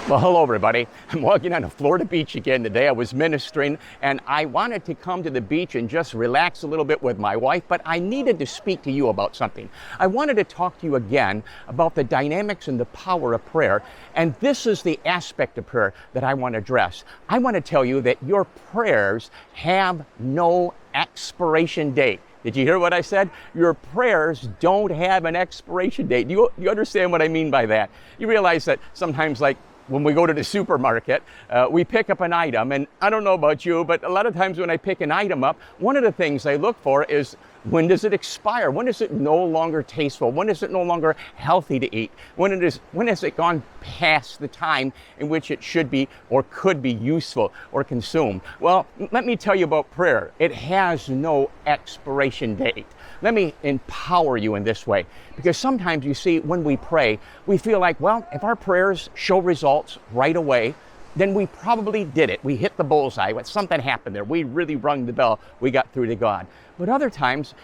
Well, hello everybody. I'm walking on a Florida beach again today. I was ministering and I wanted to come to the beach and just relax a little bit with my wife, but I needed to speak to you about something. I wanted to talk to you again about the dynamics and the power of prayer, and this is the aspect of prayer that I want to address. I want to tell you that your prayers have no expiration date. Did you hear what I said? Your prayers don't have an expiration date. Do you understand what I mean by that? You realize that sometimes, like, when we go to the supermarket, we pick up an item, and I don't know about you, but a lot of times when I pick an item up, one of the things I look for is, when does it expire? When is it no longer tasteful? When is it no longer healthy to eat? When has it gone past the time in which it should be or could be useful or consumed? Well, let me tell you about prayer. It has no expiration date. Let me empower you in this way, because sometimes, you see, when we pray, we feel like, well, if our prayers show results right away, then we probably did it. We hit the bullseye. Something happened there. We really rung the bell. We got through to God. But other times,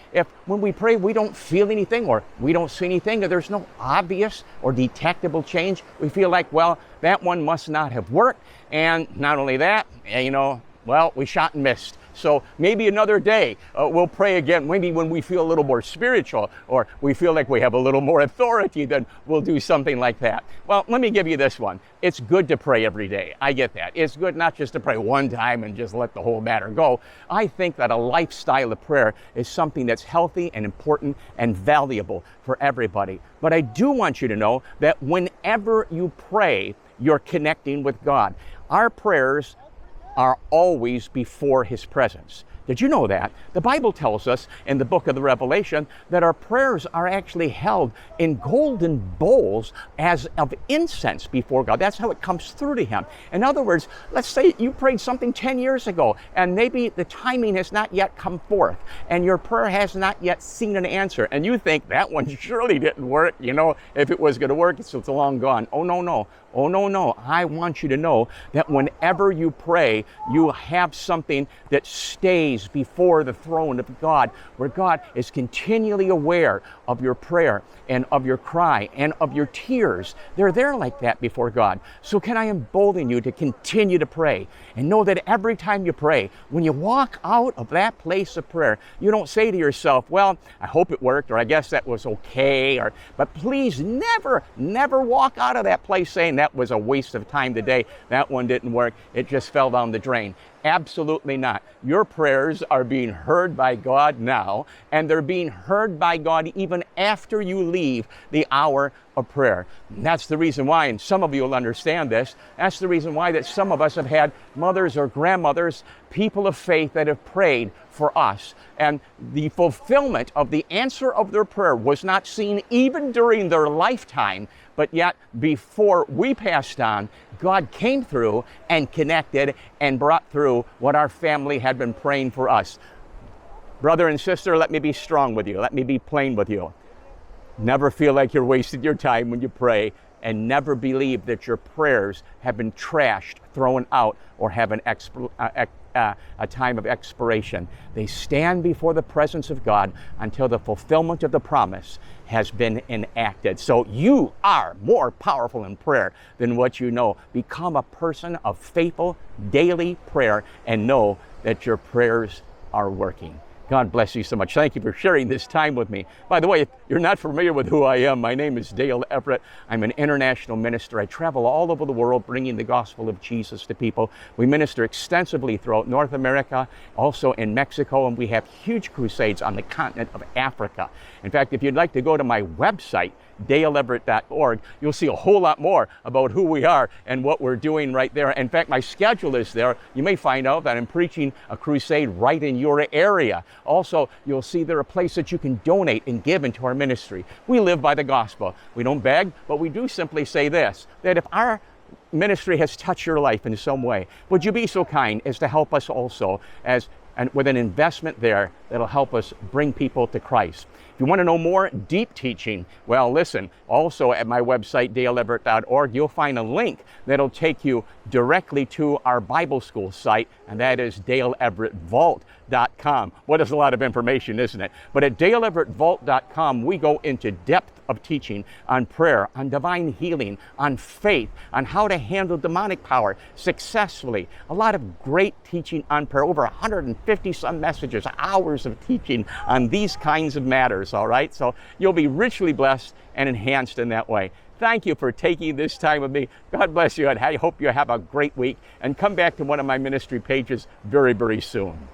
when we pray, we don't feel anything, or we don't see anything, or there's no obvious or detectable change, we feel like, well, that one must not have worked. And not only that, well, we shot and missed. So maybe another day we'll pray again. Maybe when we feel a little more spiritual, or we feel like we have a little more authority, then we'll do something like that. Well, let me give you this one. It's good to pray every day. I get that. It's good not just to pray one time and just let the whole matter go. I think that a lifestyle of prayer is something that's healthy and important and valuable for everybody. But I do want you to know that whenever you pray, you're connecting with God. Our prayers are always before His presence. Did you know that? The Bible tells us in the book of the Revelation that our prayers are actually held in golden bowls as of incense before God. That's how it comes through to Him. In other words, let's say you prayed something 10 years ago, and maybe the timing has not yet come forth, and your prayer has not yet seen an answer, and you think that one surely didn't work. If it was going to work, it's long gone. Oh, no, no. Oh, no, no. I want you to know that whenever you pray, you have something that stays before the throne of God, where God is continually aware of your prayer and of your cry and of your tears. They're there like that before God. So can I embolden you to continue to pray, and know that every time you pray, when you walk out of that place of prayer, you don't say to yourself, well, I hope it worked, or I guess that was okay, but please never walk out of that place saying that was a waste of time today. That one didn't work. It just fell down the drain. Absolutely not. Your prayers are being heard by God now, and they're being heard by God even after you leave the hour of prayer. And that's the reason why, and some of you will understand this, that's the reason why that some of us have had mothers or grandmothers, people of faith, that have prayed for us. And the fulfillment of the answer of their prayer was not seen even during their lifetime, but yet before we passed on, God came through and connected and brought through what our family had been praying for us. Brother and sister, let me be strong with you. Let me be plain with you. Never feel like you're wasting your time when you pray, and never believe that your prayers have been trashed, thrown out, or have a time of expiration. They stand before the presence of God until the fulfillment of the promise has been enacted. So you are more powerful in prayer than what you know. Become a person of faithful daily prayer, and know that your prayers are working. God bless you so much. Thank you for sharing this time with me. By the way, if you're not familiar with who I am, my name is Dale Everett. I'm an international minister. I travel all over the world bringing the gospel of Jesus to people. We minister extensively throughout North America, also in Mexico, and we have huge crusades on the continent of Africa. In fact, if you'd like to go to my website, daleeverett.org, you'll see a whole lot more about who we are and what we're doing right there. In fact, my schedule is there. You may find out that I'm preaching a crusade right in your area. Also, you'll see there a place that you can donate and give into our ministry. We live by the gospel. We don't beg, but we do simply say this, that if our ministry has touched your life in some way, would you be so kind as to help us also and with an investment there that'll help us bring people to Christ. If you want to know more deep teaching, well, listen, also at my website, daleeverett.org, you'll find a link that'll take you directly to our Bible school site, and that is daleeverettvault.com. What is a lot of information, isn't it? But at daleeverettvault.com, we go into depth of teaching on prayer, on divine healing, on faith, on how to handle demonic power successfully. A lot of great teaching on prayer, over 150 some messages, hours of teaching on these kinds of matters, all right? So you'll be richly blessed and enhanced in that way. Thank you for taking this time with me. God bless you, and I hope you have a great week. And come back to one of my ministry pages very, very soon.